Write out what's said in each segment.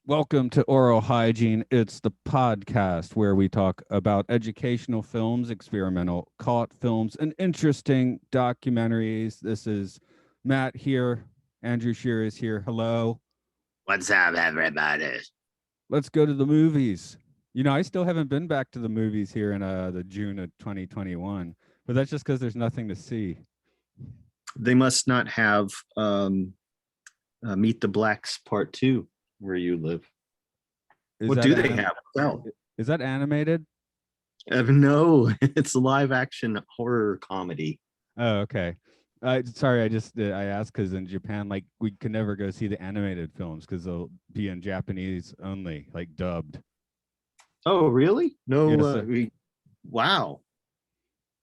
Welcome to Oral Hygiene. It's the podcast where we talk about educational films, experimental cult films, and interesting documentaries. This is Matt here. Andrew Shearer is here. Hello. What's up, everybody? Let's go to the movies. I still haven't been back to the movies here in the June of 2021, but that's just because there's nothing to see. They must not have Meet the Blacks Part 2 where you live. What do they have? Well, Is that animated? no, it's a live action horror comedy. Oh, okay. Sorry, I asked because in Japan, like we can never go see the animated films because they'll be in Japanese only, like dubbed. Oh, really? No. Yeah, wow.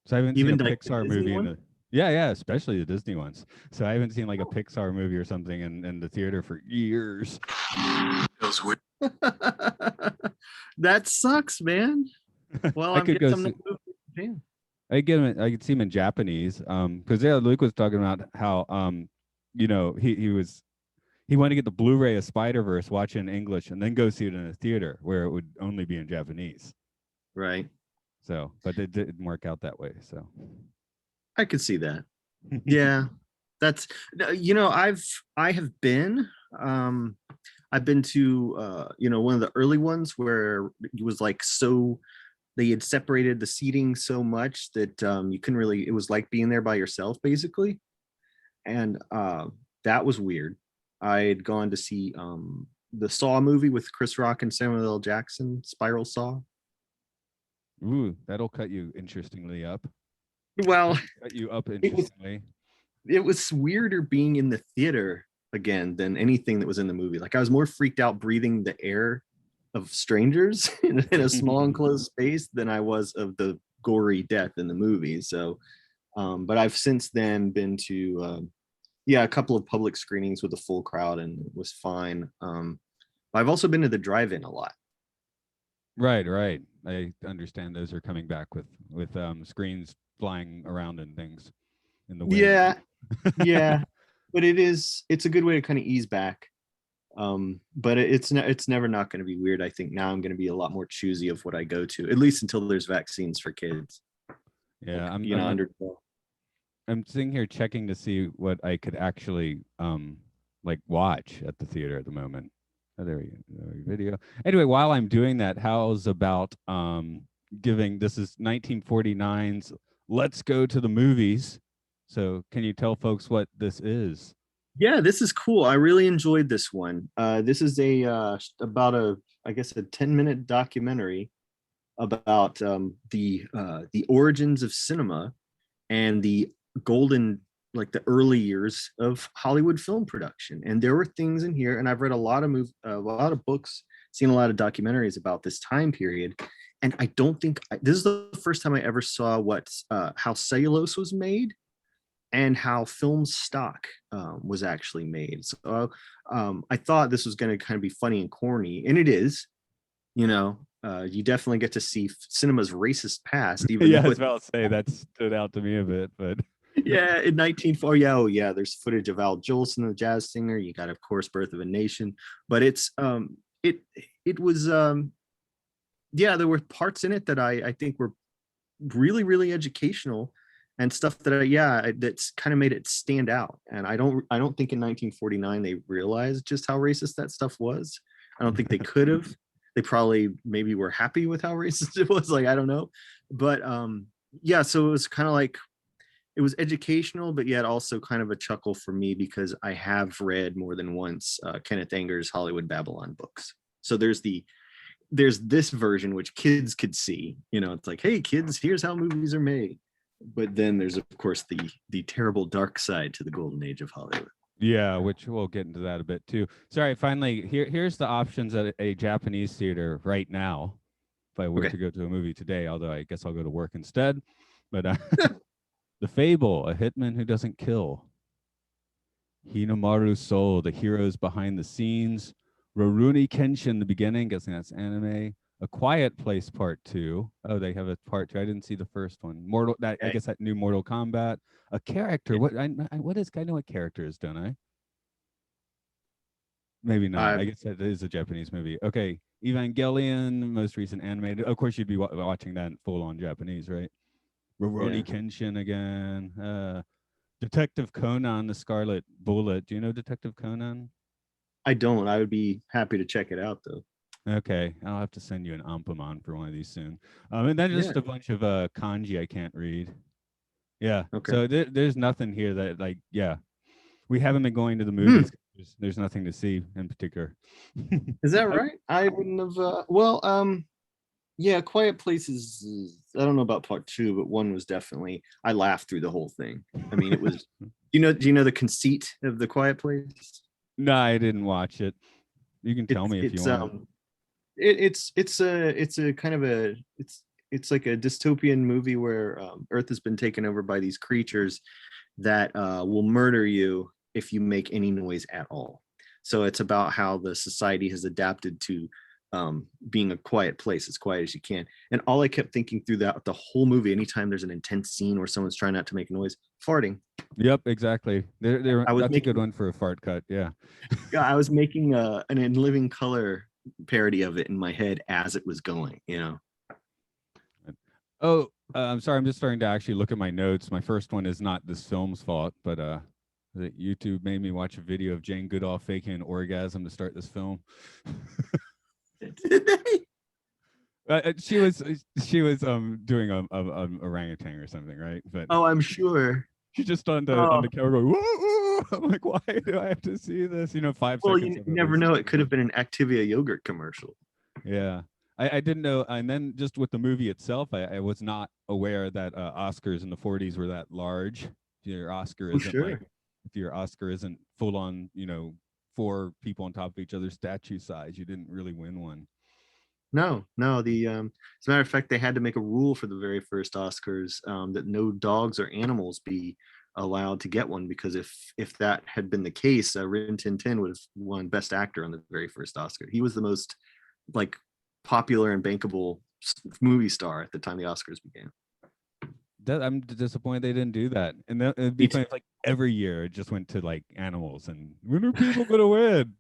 So I haven't Even seen a like the Pixar Disney movie one? yeah, especially the Disney ones. So I haven't seen like a Pixar movie or something in the theater for years. That sucks, man. Well, I I'm could getting go some see. Japan. I could see him in Japanese. Because yeah, Luke was talking about how he wanted to get the Blu-ray of Spider-Verse, watch it in English, and then go see it in a theater where it would only be in Japanese. Right. So, but it didn't work out that way. So, I could see that. Yeah. That's I have been I've been to one of the early ones where it was like so they had separated the seating so much that you couldn't really, it was like being there by yourself basically. And that was weird. I had gone to see the Saw movie with Chris Rock and Samuel L. Jackson, Spiral Saw. ooh, that'll cut you interestingly up. Well, Cut you up it was interestingly. it was weirder being in the theater again than anything that was in the movie. Like I was more freaked out breathing the air of strangers in a small enclosed space than I was of the gory death in the movie. So, but I've since then been to, a couple of public screenings with a full crowd and it was fine. I've also been to the drive-in a lot. Right. I understand those are coming back with screens flying around and things in the wind. Yeah, yeah, but it's a good way to kind of ease back. But it's never not going to be weird. I think now I'm going to be a lot more choosy of what I go to, at least until there's vaccines for kids. Yeah, Like, I'm under I'm sitting here checking to see what I could actually like watch at the theater at the moment. Oh, there we go. Video. Anyway, while I'm doing that, how's about giving this is 1949's Let's Go to the Movies. So can you tell folks what this is? Yeah, this is cool. I really enjoyed this one. This is a about a, I guess, a 10-minute documentary about the origins of cinema and the golden, like the early years of Hollywood film production. And there were things in here, and I've read a lot of books, seen a lot of documentaries about this time period. And I don't think this is the first time I ever saw how cellulose was made and how film stock was actually made. So I thought this was going to kind of be funny and corny, and it is. You definitely get to see cinema's racist past, even Yeah, I though was about to say that stood out to me a bit, but yeah, in 1940, yeah, oh yeah, there's footage of Al Jolson, the jazz singer. You got, of course, Birth of a Nation, but it was yeah, there were parts in it that I think were really really educational and stuff that that's kind of made it stand out. And I don't think in 1949 they realized just how racist that stuff was. I don't think they could have. They probably maybe were happy with how racist it was, like I don't know. But yeah, so it was kind of like it was educational, but yet also kind of a chuckle for me because I have read more than once Kenneth Anger's Hollywood Babylon books. So there's this version which kids could see. It's like, hey kids, here's how movies are made. But then there's of course the terrible dark side to the golden age of Hollywood. yeah, which we'll get into that a bit too. Sorry, finally, here's the options at a Japanese theater right now. If I were Okay. to go to a movie today, although I guess I'll go to work instead. But The Fable, A Hitman Who Doesn't Kill. Hinamaru Soul, The Heroes Behind the Scenes. Rurouni Kenshin, the beginning, guessing that's anime. A Quiet Place Part 2. Oh, they have a Part 2. I didn't see the first one. I guess that new Mortal Kombat. A character. What is? I know what character is, don't I? Maybe not. I I guess that is a Japanese movie. Okay, Evangelion, the most recent animated. Of course, you'd be watching that in full on Japanese, right? Rurouni yeah, Kenshin again. Detective Conan, the Scarlet Bullet. Do you know Detective Conan? I don't. I would be happy to check it out though. Okay, I'll have to send you an Anpanman for one of these soon. And then Yeah. just a bunch of kanji I can't read. Yeah, Okay. so there's nothing here that like yeah, we haven't been going to the Hmm. movies. There's nothing to see in particular. Is that right? I wouldn't have. Well, yeah, Quiet Places. I don't know about part two, but one was definitely. I laughed through the whole thing. I mean, it was. Do you know the conceit of the Quiet Place? No, I didn't watch it. You can tell It's me if you it's want. it's a kind of a it's like a dystopian movie where Earth has been taken over by these creatures that will murder you if you make any noise at all. So it's about how the society has adapted to being a quiet place, as quiet as you can. And all I kept thinking through that the whole movie, anytime there's an intense scene where someone's trying not to make noise, farting. Yep, exactly. I was That's a good making, one for a fart cut. Yeah. yeah, I was making an In Living Color parody of it in my head as it was going. You know. Oh, I'm sorry. I'm just starting to actually look at my notes. My first one is not this film's fault, but that YouTube made me watch a video of Jane Goodall faking an orgasm to start this film. Did they? She was doing a orangutan or something, right? But Oh, I'm sure. she's just on Oh, the camera going, whoa, whoa. I'm like, why do I have to see this? You know, 5 seconds you of it never was know. It could have been an Activia yogurt commercial. yeah. I didn't know, and then just with the movie itself, I was not aware that Oscars in the 40s were that large. Your Oscar Oh, isn't like sure. if your Oscar isn't full on, you know, four people on top of each other statue size, you didn't really win one. No, no. As a matter of fact, they had to make a rule for the very first Oscars that no dogs or animals be allowed to get one because if that had been the case, Rin Tin Tin would have won Best Actor on the very first Oscar. He was the most like popular and bankable movie star at the time the Oscars began. I'm disappointed they didn't do that. And it'd be Me funny too. if like every year it just went to like animals and when are people gonna win?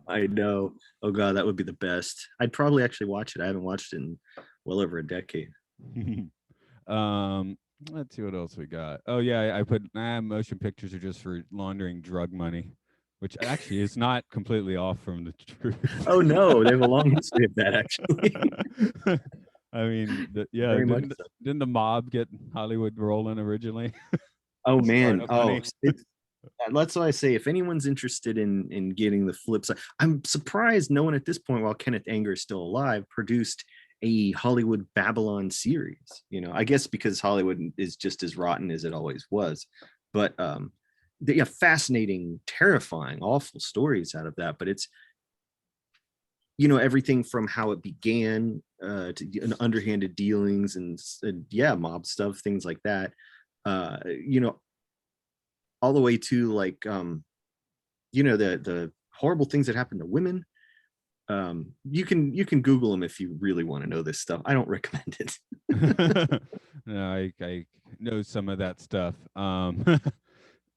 I know. Oh God, that would be the best. I'd probably actually watch it. I haven't watched it in well over a decade. um let's see what else we got. Oh yeah, I put motion pictures are just for laundering drug money, which actually is not completely off from the truth. Oh no, they have a long history of that actually. I mean, yeah, Very much so. didn't the mob get Hollywood rolling originally? Oh man. Startup Oh, money. that's why I say if anyone's interested in getting the flip side, I'm surprised no one at this point, while Kenneth Anger is still alive, produced a Hollywood Babylon series. You know, I guess because Hollywood is just as rotten as it always was. But yeah, fascinating, terrifying, awful stories out of that. But it's everything from how it began to underhanded dealings and yeah, mob stuff, things like that. You know, all the way to like the horrible things that happen to women. You can Google them if you really want to know this stuff. I don't recommend it. No, I know some of that stuff.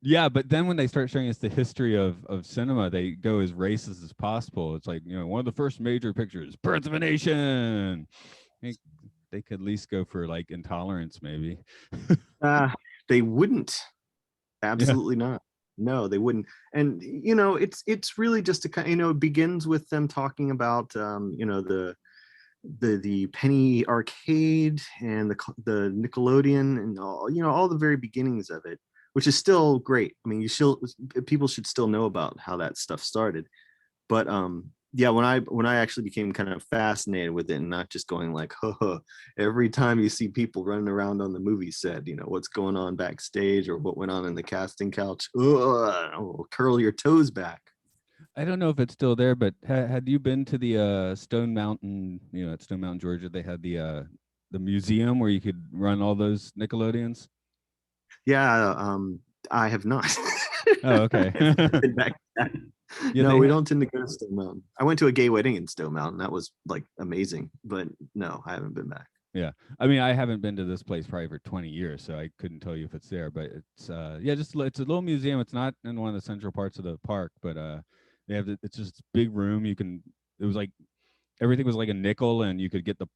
Yeah, but then when they start showing us the history of cinema, they go as racist as possible. It's like, you know, one of the first major pictures, Birth of a Nation. They could at least go for like intolerance, maybe. uh, they wouldn't. Yeah. Absolutely not. No, they wouldn't. And it's really just a kind. It begins with them talking about the penny arcade and the Nickelodeon and all the very beginnings of it, which is still great. I mean, people should still know about how that stuff started. But yeah, when I actually became kind of fascinated with it and not just going like, every time you see people running around on the movie set, what's going on backstage or what went on in the casting couch, curl your toes back. I don't know if it's still there, but had you been to the Stone Mountain, at Stone Mountain, Georgia, they had the museum where you could run all those Nickelodeons? Yeah, I have not. Oh, okay. I've never been back to that. Yeah, No, they we had don't tend to go to Stone Mountain. I went to a gay wedding in Stone Mountain. That was like amazing, but no, I haven't been back. yeah. I mean, I haven't been to this place probably for 20 years, so I couldn't tell you if it's there, but it's yeah, just it's a little museum. It's not in one of the central parts of the park, but They have it's just this big room. You can. It was like everything was like a nickel, and you could get the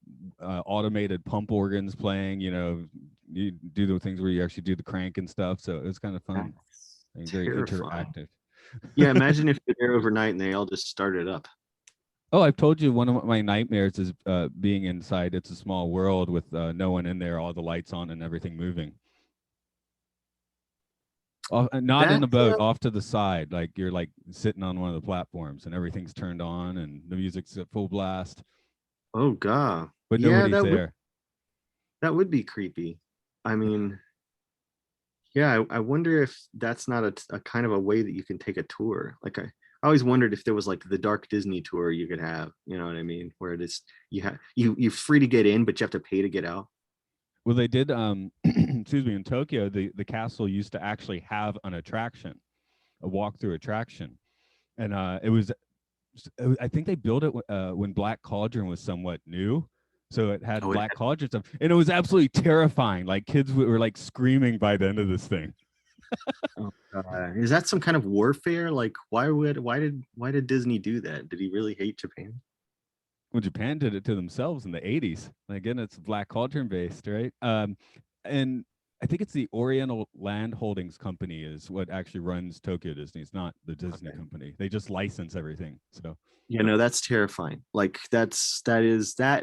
automated pump organs playing. You know, you do the things where you actually do the crank and stuff. So it was kind of fun and very Terrifying. interactive. Yeah, imagine if they're there overnight and they all just started up. Oh, I've told you one of my nightmares is being inside It's a Small World with no one in there, all the lights on and everything moving. Not in That a boat, off to the side, like you're like sitting on one of the platforms and everything's turned on and the music's at full blast, oh god. but Yeah, nobody's there. that would be creepy. I mean, yeah, I wonder if that's not a kind of a way that you can take a tour. Like I always wondered if there was like the dark Disney tour you could have, you know what I mean? Where it is you're free to get in, but you have to pay to get out. Well, they did excuse me, in Tokyo, the castle used to actually have an attraction, a walkthrough attraction. And it was I think they built it when Black Cauldron was somewhat new. So it had Oh, Black Cauldron stuff, and it was absolutely terrifying. Like kids were like screaming by the end of this thing. oh, is that some kind of warfare? Like why did Disney do that? Did he really hate Japan? Well, Japan did it to themselves in the 80s. Again, it's Black Cauldron based, right? And I think it's the Oriental Land Holdings Company is what actually runs Tokyo Disney. It's not the Disney company. They just license everything. So You know, that's terrifying. Like that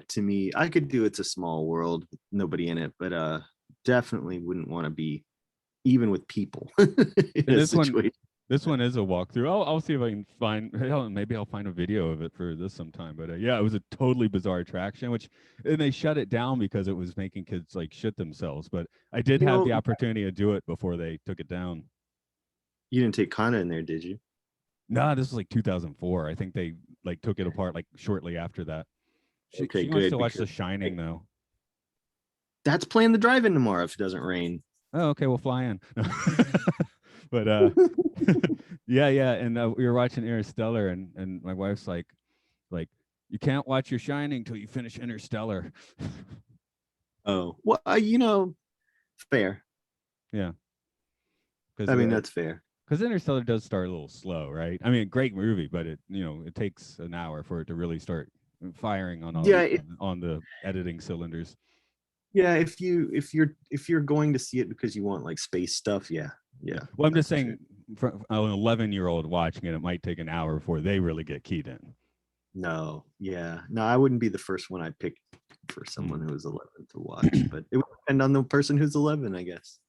to me. I could do It's a Small World, nobody in it, but definitely wouldn't want to be even with people in a situation. This one is a walkthrough. I'll see if I can find. Maybe I'll find a video of it for this sometime. But yeah, it was a totally bizarre attraction. And they shut it down because it was making kids like shit themselves. But I did have the opportunity to do it before they took it down. You didn't take Kana in there, did you? No, this was like 2004. I think they like took it apart like shortly after that. She Okay, wants good, to watch The because Shining though. that's playing the drive-in tomorrow if it doesn't rain. Oh, okay, we'll fly in. But yeah, and we were watching Interstellar, and my wife's like, you can't watch your Shining till you finish Interstellar. Oh, well, you know, fair. Yeah, I mean, that's fair. Because Interstellar does start a little slow, right? I mean, a great movie, but it takes an hour for it to really start firing on all on the editing cylinders. Yeah, if you're going to see it because you want like space stuff, yeah. Well, I'm just saying, for an 11-year-old watching it, it might take an hour before they really get keyed in. No, I wouldn't be the first one I'd pick for someone who is 11 to watch, but it would depend on the person who's 11, I guess.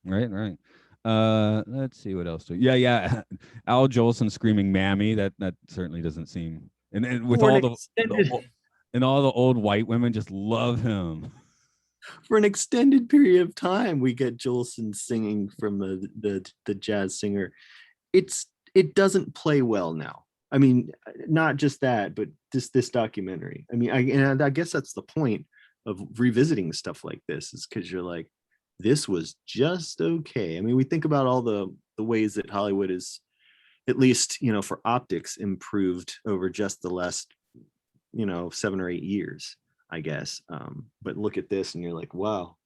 Right. Let's see what else. Yeah. Al Jolson screaming "Mammy." That certainly doesn't seem. And with all the old white women just love him. For an extended period of time, we get Jolson singing from the jazz singer. It doesn't play well now. I mean, not just that, but this documentary. I mean, I guess that's the point of revisiting stuff like this, is because you're like, this was just okay. I mean, we think about all the ways that Hollywood is, at least, for optics, improved over just the last, 7 or 8 years, I guess. But look at this and you're like, wow.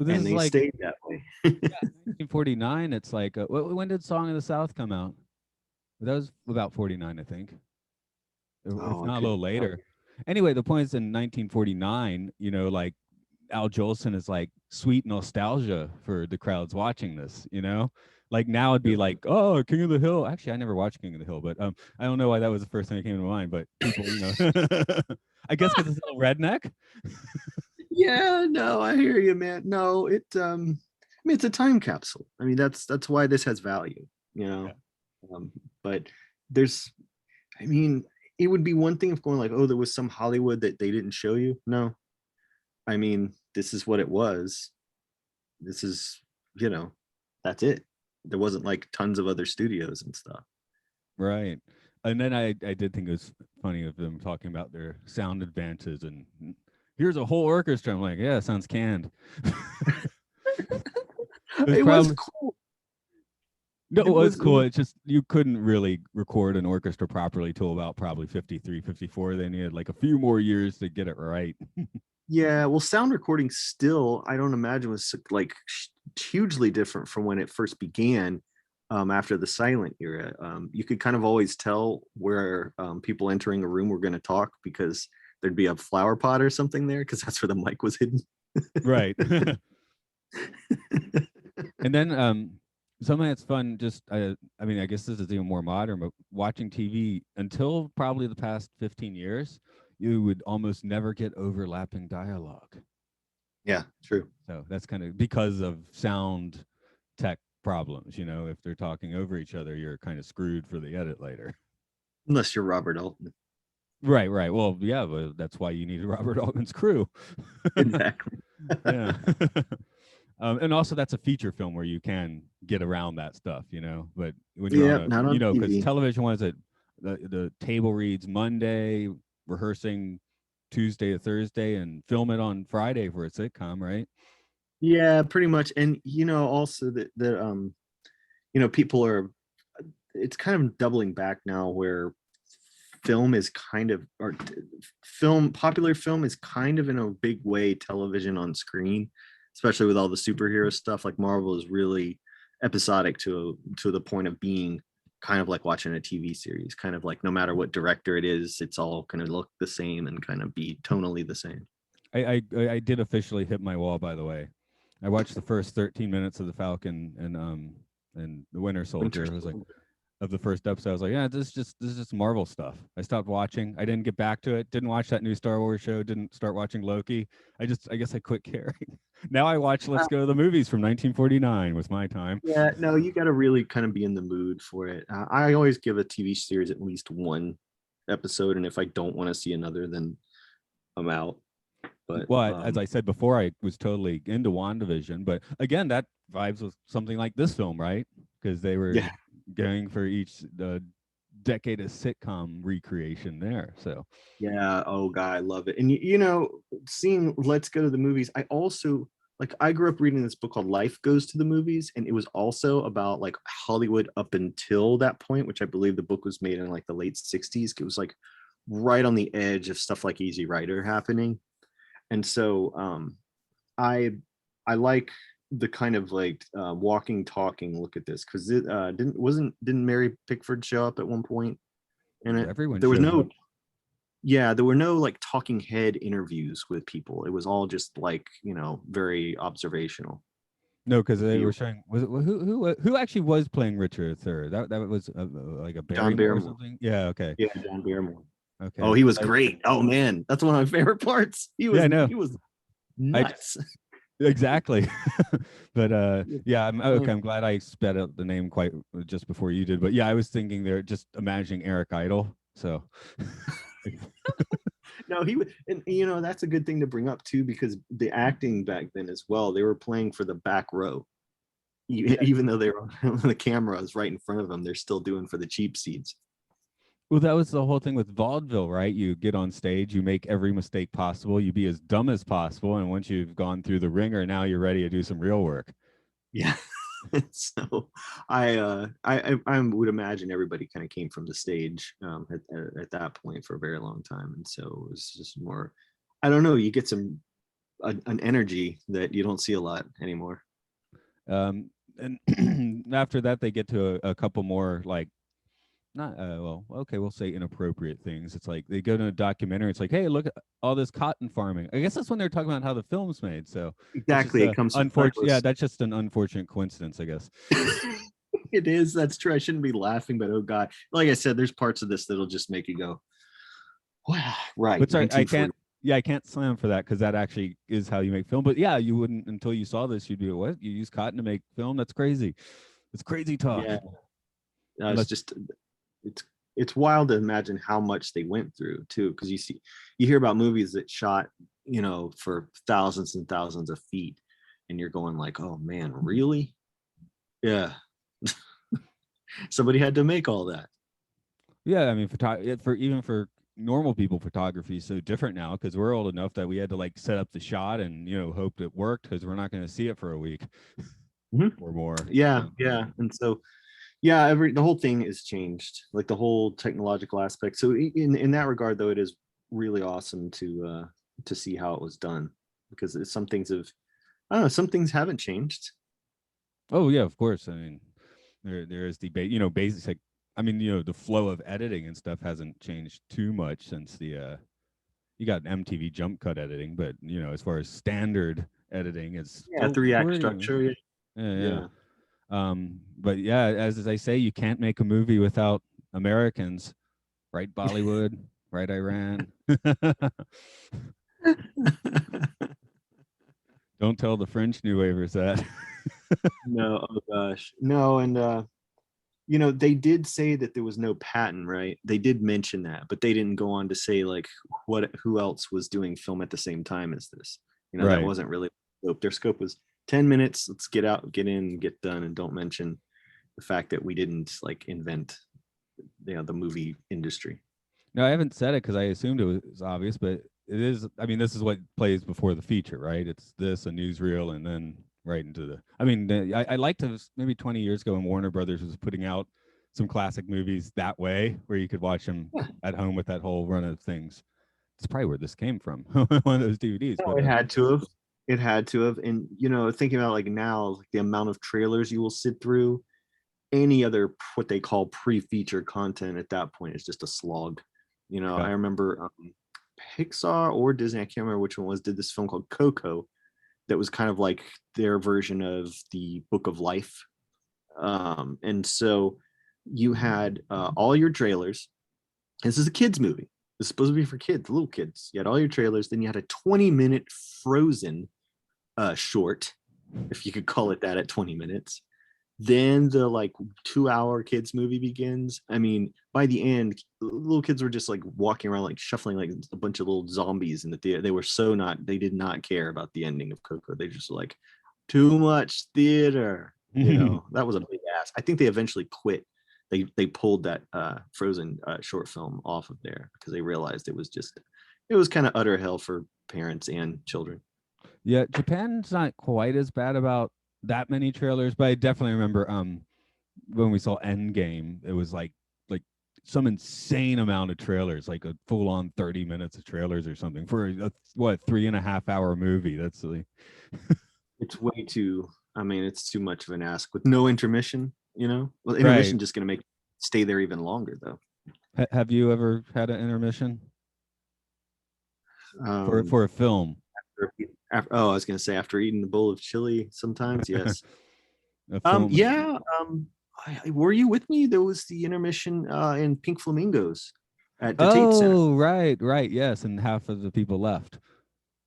And they stayed that way. 1949, it's like, when did Song of the South come out? That was about 49, I think. If not a little later. Anyway, the point is, in 1949, like Al Jolson is like sweet nostalgia for the crowds watching this, Like now it'd be like, oh, King of the Hill. Actually, I never watched King of the Hill, but I don't know why that was the first thing that came to mind. But people, I guess because it's a little redneck. Yeah, no, I hear you, man. No, I mean, it's a time capsule. I mean, that's why this has value, Yeah. But I mean, it would be one thing if going like, oh, there was some Hollywood that they didn't show you. No, I mean, this is what it was. This is, that's it. There wasn't like tons of other studios and stuff. Right. And then I did think it was funny of them talking about their sound advances and here's a whole orchestra. I'm like, yeah, it sounds canned. It was cool. No, it was cool. It's just you couldn't really record an orchestra properly till about probably 53, 54. Then you had like a few more years to get it right. Yeah, well, sound recording still, I don't imagine was like hugely different from when it first began. after the silent era. You could kind of always tell where people entering a room were going to talk because there'd be a flower pot or something there because that's where the mic was hidden. Right. And then something that's fun, just I mean, I guess this is even more modern, but watching TV until probably the past 15 years, you would almost never get overlapping dialogue. Yeah, true. So that's kind of because of sound tech problems. You know, if they're talking over each other, you're kind of screwed for the edit later. Unless you're Robert Altman. Right, right. Well, yeah, but that's why you needed Robert Altman's crew. Exactly. Yeah. And also that's a feature film where you can get around that stuff, you know. But when you're Yeah, on not a, you on know, because TV. television was it the table reads Monday, rehearsing Tuesday to Thursday, and film it on Friday for a sitcom, right? Yeah, pretty much. And also that people are, it's kind of doubling back now where film is kind of, or popular film is kind of in a big way television on screen, especially with all the superhero stuff. Like Marvel is really episodic to the point of being kind of like watching a TV series, kind of like no matter what director it is, it's all going to look the same and kind of be tonally the same. I did officially hit my wall, by the way. I watched the first 13 minutes of the Falcon and the Winter Soldier. I was like, of the first episode, I was like, yeah, this is just Marvel stuff. I stopped watching. I didn't get back to it. Didn't watch that new Star Wars show. Didn't start watching Loki. I guess I quit caring. Now I watch Let's Go to the Movies from 1949 with my time. Yeah, no, you got to really kind of be in the mood for it. I always give a TV series at least one episode, and if I don't want to see another, then I'm out. But well, as I said before, I was totally into WandaVision, but again, that vibes with something like this film, right? Because they were going for each decade of sitcom recreation there. So yeah, oh god, I love it. And seeing Let's Go to the Movies, I also like, I grew up reading this book called Life Goes to the Movies, and it was also about like Hollywood up until that point, which I believe the book was made in like the late 60s. It was like right on the edge of stuff like Easy Rider happening. And so I like the kind of like walking, talking look at this, because it didn't Mary Pickford show up at one point in it? everyone There was shows no up. Yeah, there were no like talking head interviews with people. It was all just like, very observational. No, because they were showing. Was it who actually was playing Richard III? That was like a John Barrymore or Barrymore. something. Yeah. Okay. Yeah, John Barrymore. Okay. Oh, he was great. Oh man, that's one of my favorite parts. He was nuts. Exactly. But yeah, I'm glad I sped up the name quite just before you did. But yeah, I was thinking there, just imagining Eric Idle. So No, he would, and that's a good thing to bring up too, because the acting back then as well, they were playing for the back row. Even though they were on the camera is right in front of them, they're still doing for the cheap seats. well, that was the whole thing with vaudeville, right? You get on stage, you make every mistake possible, you be as dumb as possible, and once you've gone through the ringer, now you're ready to do some real work. Yeah. So I would imagine everybody kind of came from the stage at that point for a very long time, and so it was just more, I don't know, you get an energy that you don't see a lot anymore. And after that, they get to a couple more like, not well, okay, we'll say inappropriate things. It's like they go to a documentary. It's like, hey, look at all this cotton farming. I guess that's when they're talking about how the film's made. So Exactly, it comes unfortunate. Yeah, that's just an unfortunate coincidence, I guess. It is. That's true. I shouldn't be laughing, but oh god, like I said, there's parts of this that'll just make you go, wow, right. But sorry, I can't. Yeah, I can't slam for that because that actually is how you make film. But yeah, you wouldn't until you saw this. You'd be, what? You use cotton to make film? That's crazy. It's crazy talk. Yeah, no, it's just it's wild to imagine how much they went through too, because you hear about movies that shot for thousands and thousands of feet, and you're going like, oh man, really? Yeah. Somebody had to make all that. Yeah, I mean, for normal people, photography is so different now because we're old enough that we had to like set up the shot and hope it worked because we're not going to see it for a week or more. Yeah, and so yeah, the whole thing has changed, like the whole technological aspect. So in that regard, though, it is really awesome to see how it was done, because some things haven't changed. Oh yeah, of course. I mean, there is debate. You know, basic. I mean, you know, the flow of editing and stuff hasn't changed too much since the you got MTV jump cut editing, but you know, as far as standard editing, it's Yeah, still 3 act pretty. structure. Yeah. Yeah, Yeah. yeah. But yeah, as I say, you can't make a movie without Americans, right? Bollywood, right? Iran. Don't tell the French New Wavers that. No, oh gosh. No, and you know, they did say that there was no patent, right? They did mention that, but they didn't go on to say like who else was doing film at the same time as this. You know, that Right. wasn't really scope. Their scope was 10 minutes, let's get out, get in, get done, and don't mention the fact that we didn't like invent, you know, the movie industry. No, I haven't said it because I assumed it was obvious, but it is. I mean, this is what plays before the feature, right? It's this, a newsreel, and then right into the. I mean, I liked to maybe 20 years ago when Warner Brothers was putting out some classic movies that way, where you could watch them Yeah. at home with that whole run of things. It's probably where this came from, one of those DVDs. No, But it had to have. It had to have. And you know, thinking about like now, like the amount of trailers you will sit through, any other what they call pre-feature content at that point is just a slog. You know, yeah, I remember Pixar or Disney, I can't remember which one was, did this film called Coco that was kind of like their version of the Book of Life. And so you had all your trailers. This is a kids movie. It's supposed to be for kids, little kids. You had all your trailers. Then you had a 20-minute Frozen short, if you could call it that, at 20 minutes. Then the like 2 hour kids movie begins. I mean, by the end, little kids were just like walking around, like shuffling like a bunch of little zombies in the theater. They were so not, they did not care about the ending of Coco. They just like, too much theater. You know, that was a big ask. I think they eventually quit. They pulled that Frozen short film off of there because they realized it was kind of utter hell for parents and children. yeah. Japan's not quite as bad about that many trailers, but I definitely remember when we saw Endgame, it was like some insane amount of trailers, like a full on 30 minutes of trailers or something for a, what, 3.5 hour movie. That's like It's way too, I mean, it's too much of an ask with no intermission, you know? Well, right. intermission just going to make stay there even longer though. Have you ever had an intermission Um, for a film? oh, I was going to say after eating the bowl of chili sometimes, yes. A film. Yeah. Were you with me? There was the intermission in Pink Flamingos at the Tate Center. Oh, right, yes, and half of the people left.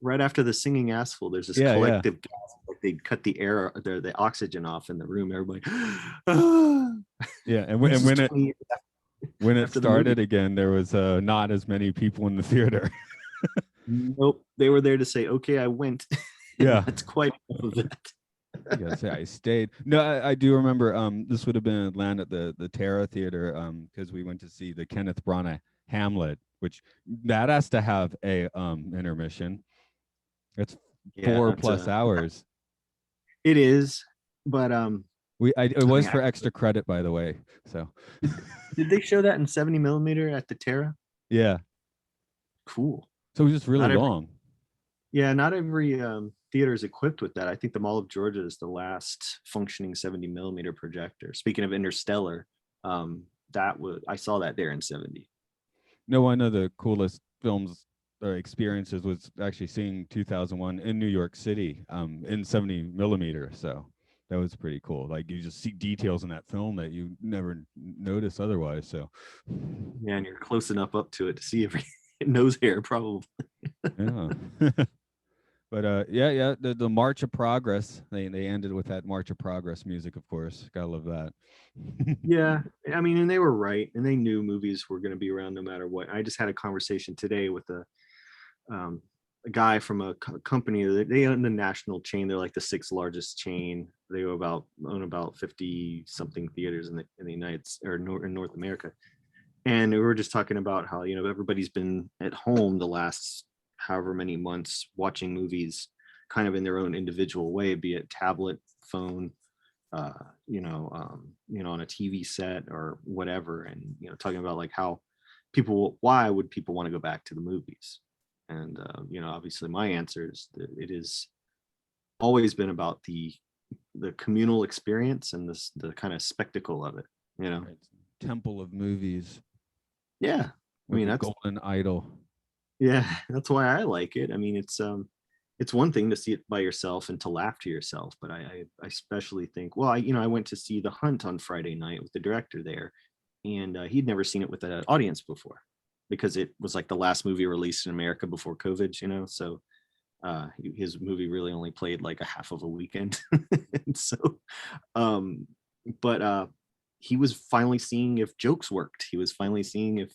Right after the singing asphalt, there's this Yeah, collective gas, like they cut the air, the oxygen off in the room. Everybody, ah! Yeah, and This is when it 20 years when it after the movie. started again, there was not as many people in the theater. Nope, they were there to say, "Okay, I went." Yeah. That's quite enough of that. I gotta say I stayed. No, I do remember. This would have been in Atlanta at the Terra Theater. Because we went to see the Kenneth Branagh Hamlet, which that has to have a intermission. It's Yeah, 4+ hours. it is, but It I was mean, for extra credit, by the way. So did they show that in 70 millimeter at the Terra? yeah, Cool. so it was just really Not every, long. yeah, not every theater is equipped with that. I think the Mall of Georgia is the last functioning 70 millimeter projector. Speaking of Interstellar, I saw that there in 70. No, one of the coolest films or experiences was actually seeing 2001 in New York City in 70 millimeter. So that was pretty cool. Like you just see details in that film that you never notice otherwise. So Yeah, and you're close enough up to it to see every nose hair, probably. yeah. But yeah, the March of Progress. They ended with that March of Progress music, of course. Gotta love that. Yeah, I mean, and they were right, and they knew movies were going to be around no matter what. I just had a conversation today with a guy from a company that they own the national chain. They're like the sixth largest chain. They own about 50 something theaters in the United or in North America. And we were just talking about how, you know, everybody's been at home the last however many months watching movies kind of in their own individual way, be it tablet, phone, on a TV set or whatever. And, you know, talking about like how why would people want to go back to the movies? And, obviously my answer is that it is always been about the the communal experience and the kind of spectacle of it, you know. Right. Temple of movies. Yeah, I With mean the that's golden idol. yeah, that's why I like it. I mean, it's one thing to see it by yourself and to laugh to yourself, but I especially think, well, I went to see The Hunt on Friday night with the director there, and he'd never seen it with an audience before because it was like the last movie released in America before COVID, you know. So his movie really only played like a half of a weekend, and so, um, but he was finally seeing if jokes worked. He was finally seeing if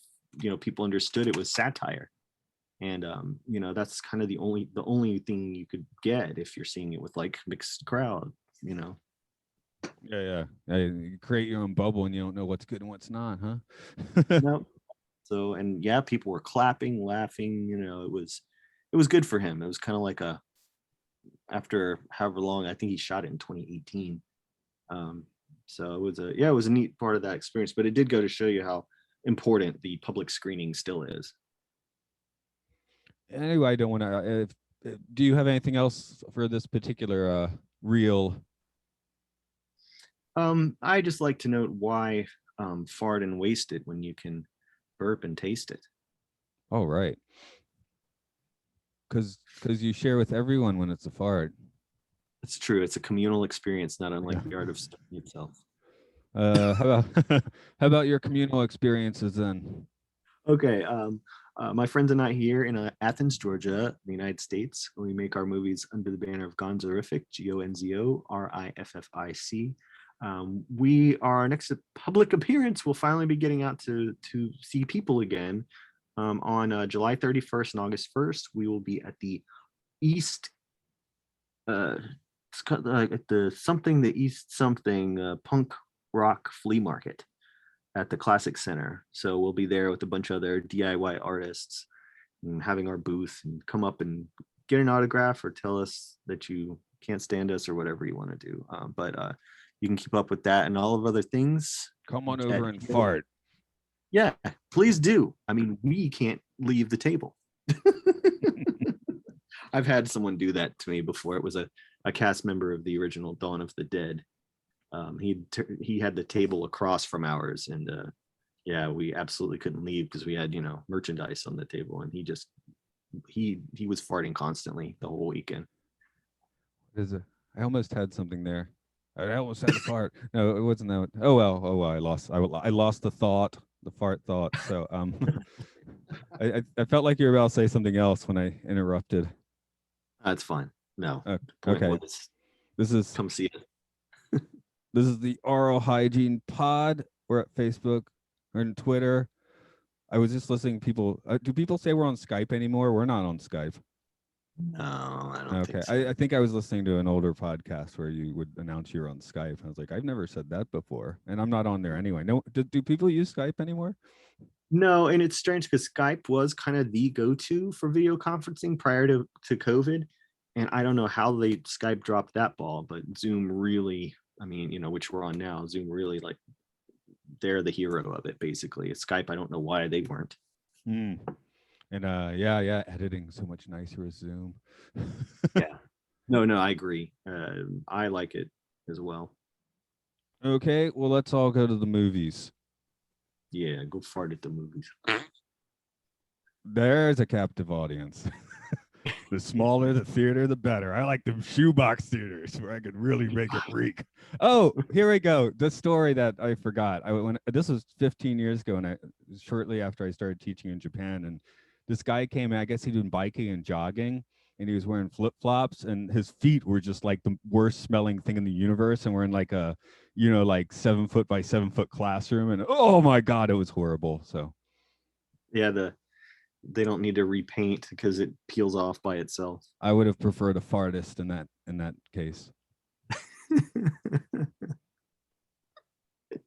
people understood it was satire. And that's kind of the only thing you could get if you're seeing it with like mixed crowd, you know. Yeah. You create your own bubble and you don't know what's good and what's not, huh? No. So, and yeah, people were clapping, laughing, it was good for him. It was kind of like after however long, I think he shot it in 2018. So it was a neat part of that experience, but it did go to show you how important the public screening still is. Anyway, I don't want to. Do you have anything else for this particular reel? I just like to note why fart and waste it when you can burp and taste it. Oh, right. Because you share with everyone when it's a fart. It's true. It's a communal experience, not unlike the art of studying itself. How about your communal experiences then? Okay. My friends and I here in Athens, Georgia, the United States, we make our movies under the banner of Gonzoriffic, Gonzoriffic. Our next public appearance will finally be getting out to see people again. On July 31st and August 1st, we will be at the East, at the East something punk rock flea market at the Classic Center. So we'll be there with a bunch of other DIY artists and having our booth, and come up and get an autograph or tell us that you can't stand us or whatever you want to do. But you can keep up with that and all of other things. Come on over and fart. Yeah, please do. I mean, we can't leave the table. I've had someone do that to me before. It was a cast member of the original Dawn of the Dead. He had the table across from ours, and yeah, we absolutely couldn't leave because we had merchandise on the table, and he was farting constantly the whole weekend. I almost had something there. I almost had a fart. No, it wasn't that. Oh well. I lost the thought, the fart thought. So I felt like you were about to say something else when I interrupted. That's fine. No. Okay. This is come see it. This is the Aural Hygiene Pod. We're at Facebook. We're on Twitter. I was just listening. People, do people say we're on Skype anymore? We're not on Skype. No, I don't think so. I think I was listening to an older podcast where you would announce you're on Skype. I was like, I've never said that before, and I'm not on there anyway. No, do people use Skype anymore? No, and it's strange because Skype was kind of the go-to for video conferencing prior to COVID, and I don't know how Skype dropped that ball, but Zoom really, I mean, which we're on now, Zoom really, like, they're the hero of it, basically. Skype, I don't know why they weren't. And yeah, editing so much nicer with Zoom. Yeah. No, I agree. I like it as well. Okay, well, let's all go to the movies. Yeah, go fart at the movies. There's a captive audience. The smaller the theater, the better. I like them shoebox theaters where I could really make it reek. Oh, here we go. The story that I forgot. This was 15 years ago, and shortly after I started teaching in Japan, and this guy came in. I guess he'd been biking and jogging, and he was wearing flip-flops, and his feet were just like the worst smelling thing in the universe. And we're in like a, like 7 foot by 7 foot classroom, and oh my God, it was horrible. So yeah, they don't need to repaint because it peels off by itself. I would have preferred a fartist in that case.